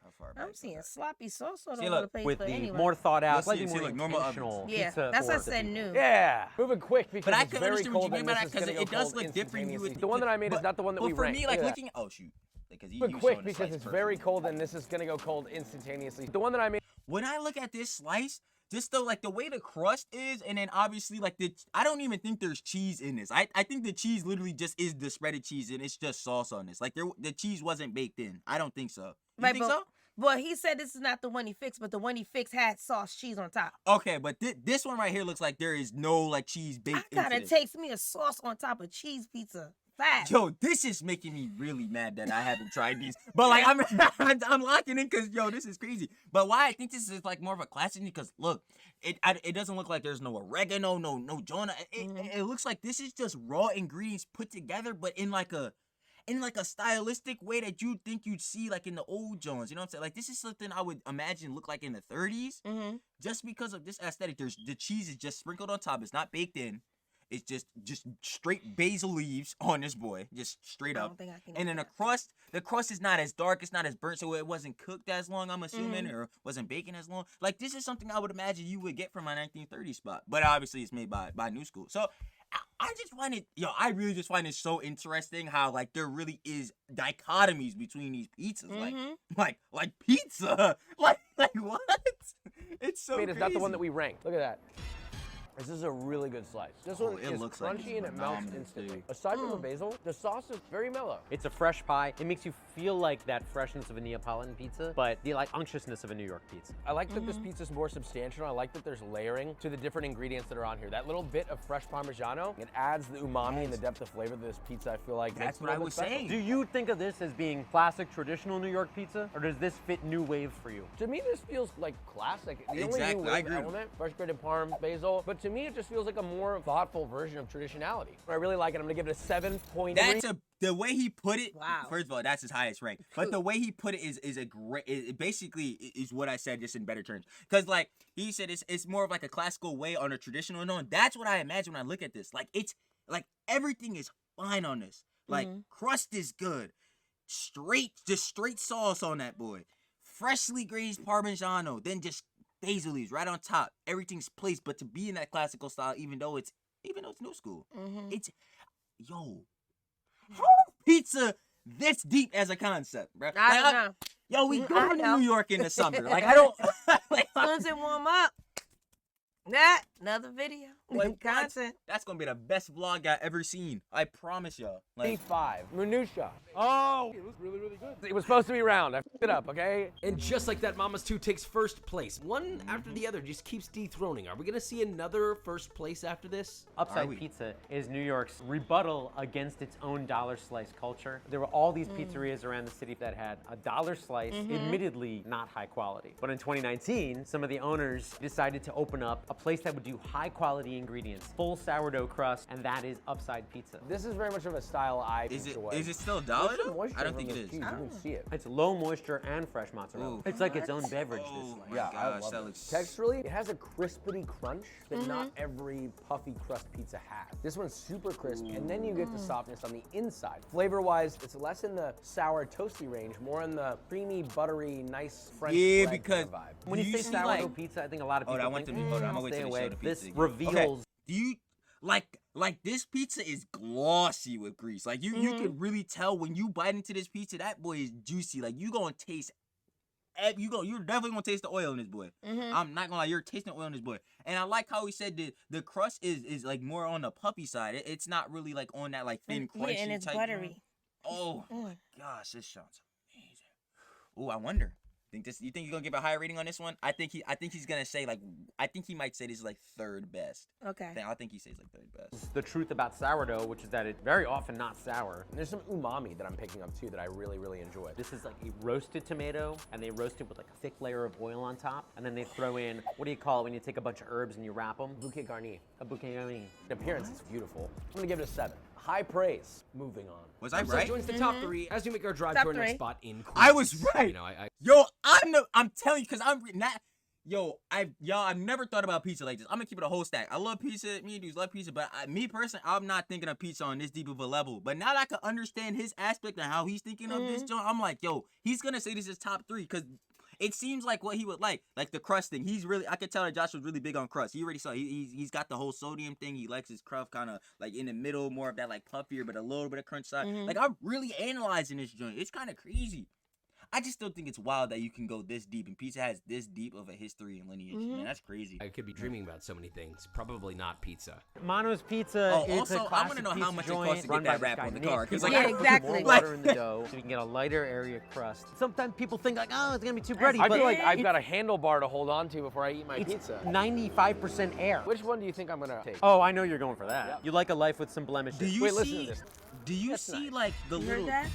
How far back I'm was seeing that? sloppy sauce all See, over the look, place. With but the anyway. more thought out, You'll see slightly it, see, more like, normal intentional ovens. Yeah, pizza that's for what I the said people. new. Yeah, moving quick because But I it's can very understand what cold you and mean by this that is because gonna it go does cold look different. instantaneously. You would. The one that I made is not the one that we But for ranked. me, like Look at that. looking. Oh shoot. because you But showing quick the because slice it's perfect. very cold and this is gonna go cold instantaneously. The one that I made. When I look at this slice, just the like the way the crust is, and then obviously like I don't even think there's cheese in this. I think the cheese literally just is the spreaded cheese and it's just sauce on this. Like the cheese wasn't baked in. I don't think so. You Right, think but, so? Well, he said this is not the one he fixed, but the one he fixed had sauce cheese on top. Okay, but this one right here looks like there is no like cheese baked I gotta into this. taste me a sauce on top of cheese pizza. Fast. Yo, this is making me really mad that I haven't tried these. But like I'm locking in because yo, this is crazy. But why I think this is like more of a classic because look, it doesn't look like there's no oregano, no Jonah. It looks like this is just raw ingredients put together, but in like a stylistic way that you'd think you'd see like in the old Jones. You know what I'm saying? Like this is something I would imagine look like in the 30s. Just because of this aesthetic. The cheese is just sprinkled on top. It's not baked in. It's just straight basil leaves on this boy, just straight I up. don't think I can And eat then that. the crust is not as dark, it's not as burnt, so it wasn't cooked as long, I'm assuming, or wasn't baking as long. Like this is something I would imagine you would get from my 1930s spot, but obviously it's made by New School. So I just find it, I really just find it so interesting how like there really is dichotomies between these pizzas, like pizza, like what? It's so crazy. It's not the one that we ranked. Look at that. This is a really good slice. This one it is looks like crunchy it's and it melts phenomenal, instantly. too. Aside from the basil, the sauce is very mellow. It's a fresh pie. It makes you feel like that freshness of a Neapolitan pizza, but the like unctuousness of a New York pizza. I like that this pizza is more substantial. I like that there's layering to the different ingredients that are on here. That little bit of fresh Parmigiano, it adds the umami and the depth of flavor to this pizza. I feel like That's makes it what a I little was bit special. saying. Do you think of this as being classic, traditional New York pizza, or does this fit new wave for you? To me, this feels like classic. The Exactly, only new I wave agree. element, fresh grated parm, basil, but to me, it just feels like a more thoughtful version of traditionality. I really like it. I'm gonna give it a 7.3. The way he put it. Wow. First of all, that's his highest rank. But the way he put it is a great. It basically is what I said, just in better terms. Because like he said, it's more of like a classical way on a traditional note. That's what I imagine when I look at this. Like it's like everything is fine on this. Like crust is good, just straight sauce on that boy, freshly glazed Parmigiano, then just basil leaves right on top. Everything's placed, but to be in that classical style, even though it's New School, it's how pizza this deep as a concept, bro? I don't know. Yo, we I going to know. New York in the summer. Like I don't. Like, As soon as it warm up, that another video. Like, Content. that's gonna be the best vlog I ever seen. I promise y'all. Like, P5. Minutia. Oh, it was really, really good. It was supposed to be round. I f***ed it up, okay? And just like that, Mama's 2 takes first place. One after the other just keeps dethroning. Are we gonna see another first place after this? Upside Pizza is New York's rebuttal against its own dollar slice culture. There were all these pizzerias around the city that had a dollar slice, admittedly not high quality. But in 2019, some of the owners decided to open up a place that would do high quality ingredients, full sourdough crust, and that is Upside Pizza. This is very much of a style I enjoy. is it still a dollar There's some though? moisture I don't from think it this is. cheese. You can see it. It's low moisture and fresh mozzarella. Ooh. It's like its own beverage. Oh my Yeah, I gosh, love that it. looks. Texturally, it has a crispity crunch that not every puffy crust pizza has. This one's super crisp, and then you get the softness on the inside. Flavor-wise, it's less in the sour, toasty range, more in the creamy, buttery, nice French Yeah, bread because kind of vibe. When you Do say you see, sourdough like- pizza, I think a lot of Hold people on, I want think, them to- hold on, I'm gonna wait stay till they show away. the This pizza again. reveals Do you like this pizza is glossy with grease. Like you can really tell when you bite into this pizza, that boy is juicy. Like you gonna taste. You're definitely gonna taste the oil in this boy. I'm not gonna lie, you're tasting the oil in this boy. And I like how he said that the crust is like more on the puffy side. It's not really like on that like thin crunchy Yeah, and it's type. buttery. Oh my gosh, this sounds amazing. Oh, I wonder. You think you're gonna give a higher rating on this one? I think he's gonna say like I think he might say this is like third best. Okay. I think he says like third best. the truth about sourdough, which is that it's very often not sour. And there's some umami that I'm picking up too that I really, really enjoy. This is like a roasted tomato, and they roast it with like a thick layer of oil on top, and then they throw in, what do you call it when you take a bunch of herbs and you wrap them? Bouquet garni. A bouquet garni. In appearance, it's beautiful. I'm gonna give it a 7. High praise. Moving on. Was I So right? joins the top 3 as we make our drive Top to our next 3. spot in Queens. I was right. You know, I Yo, I'm telling you, cause I'm not. Yo, I've never thought about pizza like this. I'm gonna keep it a whole stack. I love pizza. Me and dudes love pizza, but me personally, I'm not thinking of pizza on this deep of a level. But now that I can understand his aspect and how he's thinking of this joint, I'm like, yo, he's gonna say this is top 3, cause it seems like what he would like the crust thing. He's really, I could tell that Josh was really big on crust. He already saw, he's got the whole sodium thing. He likes his crust kind of like in the middle, more of that like puffier, but a little bit of crunch side. Like, I'm really analyzing this joint. It's kind of crazy. I just still think it's wild that you can go this deep, and pizza has this deep of a history and lineage. Man, that's crazy. I could be dreaming about so many things. Probably not pizza. Mono's Pizza is also, a I classic want to know pizza how much it joint costs to run get that by wrap this on the guy, car. Nick. Because He's like, Yeah, exactly. more water in the dough so you can get a lighter area crust. Sometimes people think like, oh, it's gonna be too bready, I but feel like I've got a handlebar to hold on to before I eat my it's pizza. 95% air. Which one do you think I'm gonna take? Oh, I know you're going for that. You like a life with some blemishes. do you Wait, listen see? to this. Do you That's see nice. like the You little? heard that?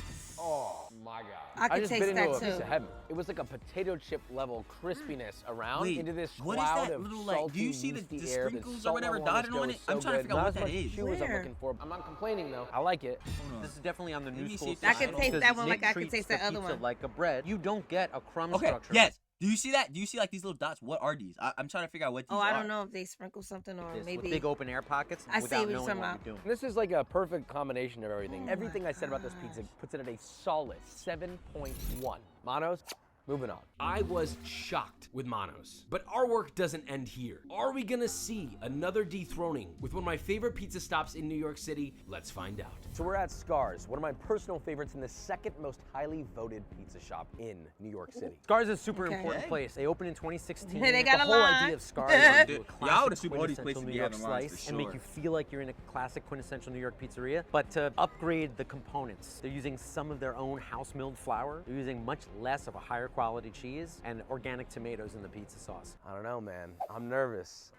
Oh my god. I could just taste bit into that a piece too. of heaven. It was like a potato chip level crispiness around Wait, into this what is cloud that of little, like, salty, do you see the yeasty air. sprinkles or whatever dotted on it? I'm trying to figure out Not what as that much is. chew as I'm Where? looking for. I'm not complaining though. I like it. This is definitely on the Let new me school see if side. I can taste because that one Nick like I can treats taste the that other pizza one. like a bread. You don't get a crumb Okay. structure. Yes. Do you see that? Do you see like these little dots? What are these? I'm trying to figure out what these Oh, are. I don't know if they sprinkle something or This, maybe. with big open air pockets I see without what you're knowing talking what about. you're doing. This is like a perfect combination of everything. Oh Everything my I said about this pizza puts it at a solid 7.1. Manos, moving on. I was shocked with Mono's. But our work doesn't end here. Are we gonna see another dethroning with one of my favorite pizza stops in New York City? Let's find out. So we're at Scars, one of my personal favorites and the second most highly voted pizza shop in New York City. Scars is a super Okay. important place. They opened in 2016. They got the a whole line. idea of Scars is to do a Yeah, I classic would assume all these quintessential places New be York having lines slice for and make sure. you feel like you're in a classic quintessential New York pizzeria, but to upgrade the components. They're using some of their own house milled flour. They're using much less of a higher quality cheese and organic tomatoes in the pizza sauce. I don't know, man. I'm nervous.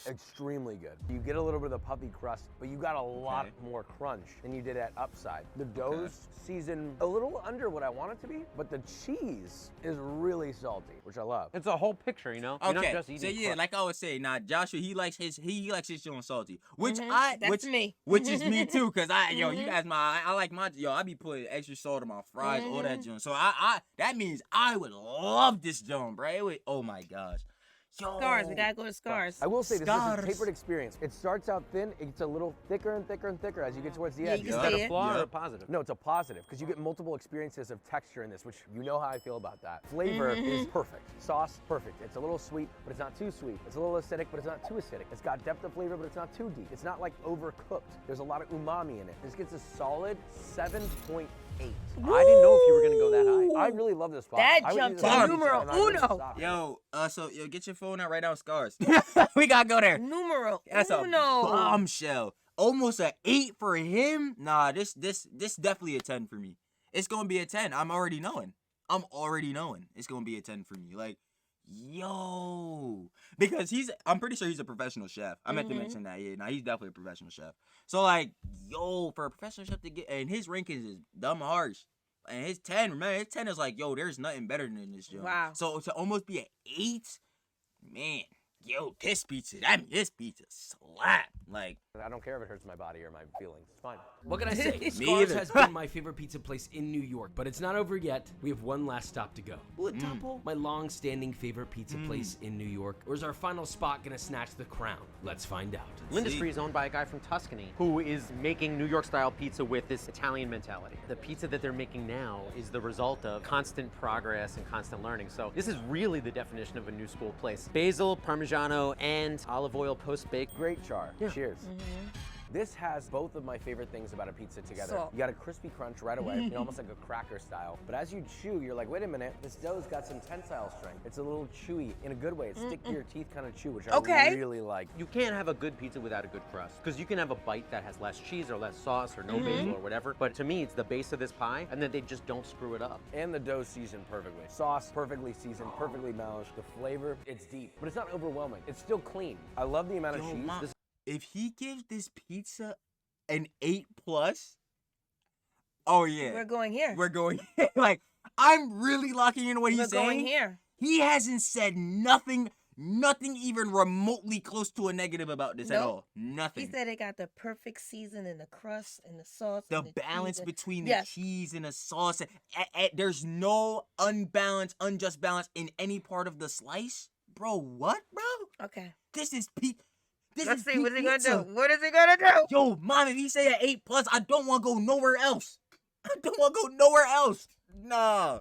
Extremely good. You get a little bit of the puffy crust, but you got a lot more crunch than you did at Upside. The dough's seasoned a little under what I want it to be, but the cheese is really salty, which I love. It's a whole picture, you know? You're not Okay, just so eating yeah, crust. like I was saying, now Joshua, he likes his joint salty, which That's me. which is me too, cause you guys, I like my, I be putting extra salt on my fries, all that joint. So I that means I would love this joint, bro. Oh my gosh. Yo. Scars. We gotta go to Scars. I will say this is Scars. a tapered experience. It starts out thin, it gets a little thicker and thicker and thicker as you get towards the Yeah, edge. you Is can that see a it. flaw or Yeah. a positive? No, it's a positive because you get multiple experiences of texture in this, which you know how I feel about that. Flavor is perfect. Sauce, perfect. It's a little sweet, but it's not too sweet. It's a little acidic, but it's not too acidic. It's got depth of flavor, but it's not too deep. It's not like overcooked. There's a lot of umami in it. This gets a solid 7.8. I didn't know if you were gonna go that high. I really love this spot. That I would jumped eat this to on numero pizza and I wouldn't uno. stop. Yo, get your phone out, write down Scars. We gotta go there. Numero That's a uno. bombshell. Almost an 8 for him. Nah, this definitely a 10 for me. It's gonna be a 10. I'm already knowing. It's gonna be a 10 for me. Like, yo, because I'm pretty sure he's a professional chef. I meant to mention that. Yeah, nah, he's definitely a professional chef. So like, yo, for a professional chef to get, and his rankings is dumb harsh. And his 10, remember, his 10 is like, yo, there's nothing better than this joint. Wow. So to almost be an 8, man, yo, this pizza slap. Like, I don't care if it hurts my body or my feelings. It's fine. What can I say? Me Scars either. has been my favorite pizza place in New York, but it's not over yet. We have one last stop to go. Will it topple my long-standing favorite pizza place in New York, or is our final spot gonna snatch the crown? Let's find out. Lustry is owned by a guy from Tuscany who is making New York style pizza with this Italian mentality. The pizza that they're making now is the result of constant progress and constant learning. So this is really the definition of a new school place. Basil, Parmigiano, and olive oil post-baked. Great char. Yeah. Cheers. This has both of my favorite things about a pizza together. Salt. You got a crispy crunch right away, you know, almost like a cracker style. But as you chew, you're like, wait a minute, this dough's got some tensile strength. It's a little chewy in a good way. It's stick to your teeth kind of chew, which I really like. You can't have a good pizza without a good crust, because you can have a bite that has less cheese or less sauce or no basil or whatever. But to me, it's the base of this pie, and then they just don't screw it up. And the dough seasoned perfectly. Sauce perfectly seasoned, perfectly melange. The flavor, it's deep, but it's not overwhelming. It's still clean. I love the amount of Yo, cheese. Ma, if he gives this pizza an 8+, oh yeah, We're going here. we're going. Like, I'm really locking in what he's We're saying. going here. He hasn't said nothing even remotely close to a negative about this at Nope. all. Nothing. He said it got the perfect season in the crust and the sauce. The and balance cheese. between the Yes. cheese and the sauce. There's no unjust balance in any part of the slice. Bro, what, bro? Okay. This is pizza. Let's see what he gonna do. What is he gonna do? Yo, mom, if he say an 8+, I don't want to go nowhere else. I don't want to go nowhere else. Nah.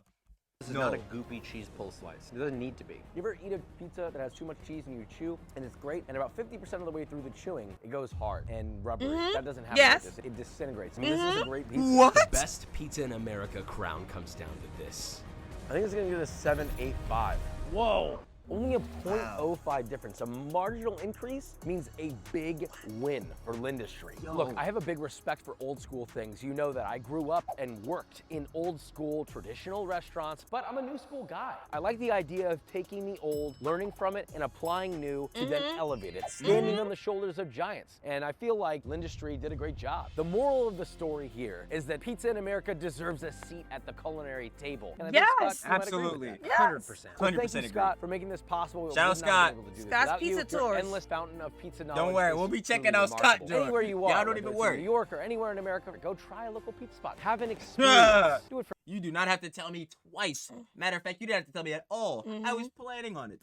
This is not a goopy cheese pull slice. It doesn't need to be. You ever eat a pizza that has too much cheese and you chew and it's great, and about 50% of the way through the chewing, it goes hard and rubbery. That doesn't happen like this. It disintegrates. I mean, this is a great pizza. What? The best pizza in America crown comes down to this. I think it's gonna give this 7.85. Whoa. Only a 0.05 difference. A marginal increase means a big win for Lustry. Look, I have a big respect for old school things. You know that I grew up and worked in old school traditional restaurants, but I'm a new school guy. I like the idea of taking the old, learning from it, and applying new to then elevate it, standing on the shoulders of giants. And I feel like Lustry did a great job. The moral of the story here is that pizza in America deserves a seat at the culinary table. And I think Scott, you might agree with Absolutely. that. 100%. So 100% thank you, agree. Scott, for making this possible. Shout out We would not Scott. be able to do this Scott's without Pizza you. Your Tours. endless fountain of pizza knowledge. Don't worry, is we'll be checking truly out Scott remarkable. joint. Anywhere you are, Y'all don't whether even it's worry. in New York or anywhere in America, go try a local pizza spot. Have an experience. Do it for You do not have to tell me twice. Matter of fact, you didn't have to tell me at all. I was planning on it.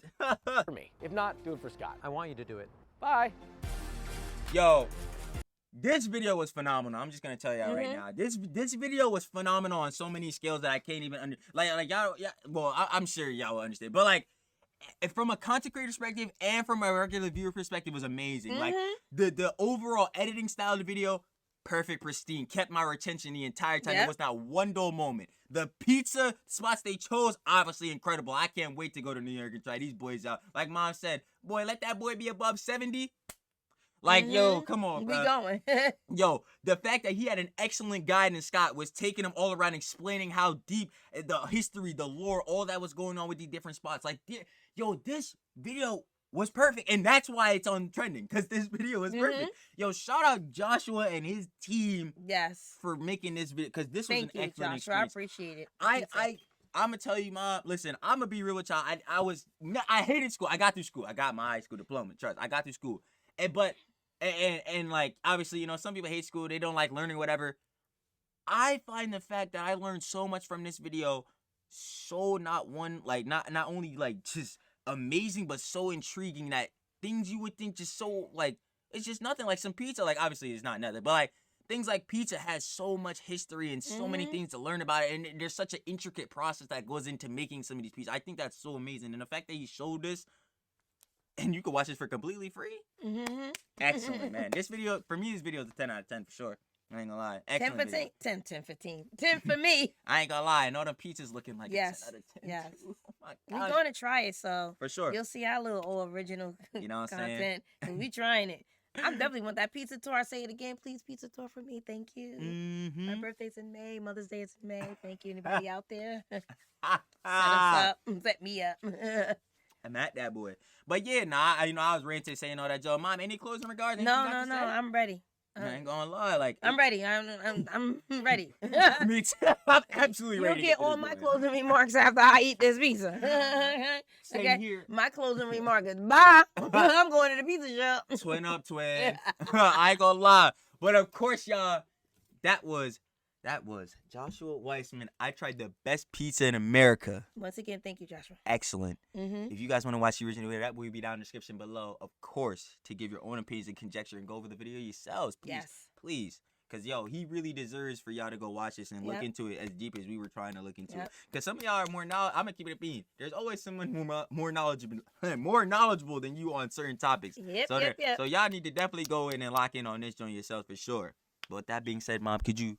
me. If not, do it for Scott. I want you to do it. Bye. Yo, this video was phenomenal. I'm just gonna tell y'all right now. This video was phenomenal on so many scales that I can't even like y'all. Yeah, well, I'm sure y'all will understand. But like, from a content creator perspective and from a regular viewer perspective, it was amazing. Like the overall editing style of the video, perfect, pristine, kept my retention the entire time. There was not one dull moment. The pizza spots they chose, obviously incredible. I can't wait to go to New York and try these boys out. Like Mom said, boy, let that boy be above 70. Like, yo, come on, We bro. going. Yo, the fact that he had an excellent guide, and Scott was taking him all around, explaining how deep the history, the lore, all that was going on with the different spots. Like, yo, this video was perfect, and that's why it's on trending, because this video was perfect. Yo, shout out Joshua and his team for making this video, because this was an excellent Joshua. experience. I appreciate it. I'm gonna tell you, Mom. Listen, I'm gonna be real with y'all. I hated school. I got through school. I got my high school diploma. Trust. I got through school, and like obviously, you know, some people hate school. They don't like learning, whatever. I find the fact that I learned so much from this video so not only like just amazing, but so intriguing that things you would think just so like it's just nothing. Like some pizza, like obviously it's not nothing, but like things like pizza has so much history and so many things to learn about it, and there's such an intricate process that goes into making some of these pizzas. I think that's so amazing, and the fact that he showed this, and you can watch this for completely free. Excellent, man. This video for me, this video is a 10 out of 10 for sure. I ain't gonna lie. Excellent 10 for video. 10 for 10 for me. I ain't gonna lie. And all the pizzas looking like a 10 out of 10. Yes. Too. Oh my We're gosh. going to try it, so For sure. you'll see our little old original You know what I'm saying? content. And we trying it. I definitely want that pizza tour. I say it again, please, pizza tour for me. Thank you. My birthday's in May. Mother's Day is in May. Thank you. Anybody out there? Set us up. Set me up. I'm at that boy. But yeah, nah, I was ranting saying all that, Joe. Mom, any closing regards? Anything you got to say? I'm ready. I ain't gonna lie, like I'm ready. I'm ready. me too. I'm absolutely You'll ready. get all my closing remarks after I eat this pizza. Same here. My closing remark is bye. I'm going to the pizza shop. Twin up, twin. I ain't gonna lie. But of course, y'all, that was Joshua Weissman. I tried the best pizza in America. Once again, thank you, Joshua. Excellent. If you guys want to watch the original video, that will be down in the description below, of course, to give your own opinions and conjecture and go over the video yourselves. Please, please. Because, yo, he really deserves for y'all to go watch this and look into it as deep as we were trying to look into it. Because some of y'all are more knowledgeable. I'm going to keep it a bean. There's always someone more knowledgeable than you on certain topics. So y'all need to definitely go in and lock in on this joint yourselves for sure. But with that being said, Mom, could you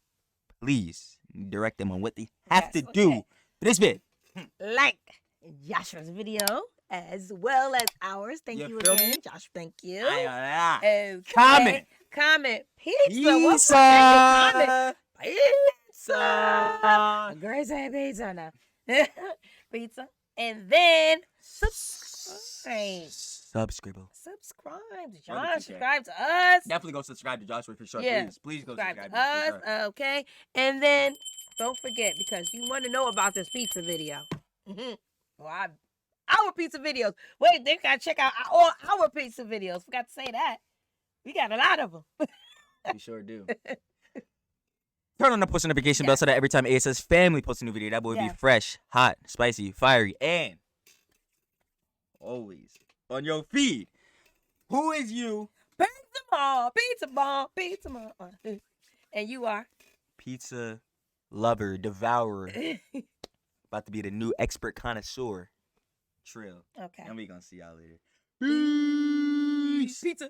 please direct them on what they have to do for this vid? Like Joshua's video as well as ours. Thank you again, Josh. Thank you. Okay. Comment. Pizza. What's comment? Pizza. Girls say pizza now. Pizza. And then subscribe. Subscribe to Josh. Subscribe to us. Definitely go subscribe to Joshua for sure. Please go subscribe to us. Okay. And then don't forget, because you want to know about this pizza video. Well, our pizza videos. Wait, they got to check out all our pizza videos. Forgot to say that. We got a lot of them. We sure do. Turn on the post notification bell so that every time AyItsUsFamily posts a new video, that will be fresh, hot, spicy, fiery, and always on your feed. Who is you? Pizza ball. And you are? Pizza lover, devourer, About to be the new expert connoisseur. Trill. Okay. And we gonna see y'all later. Peace. Pizza.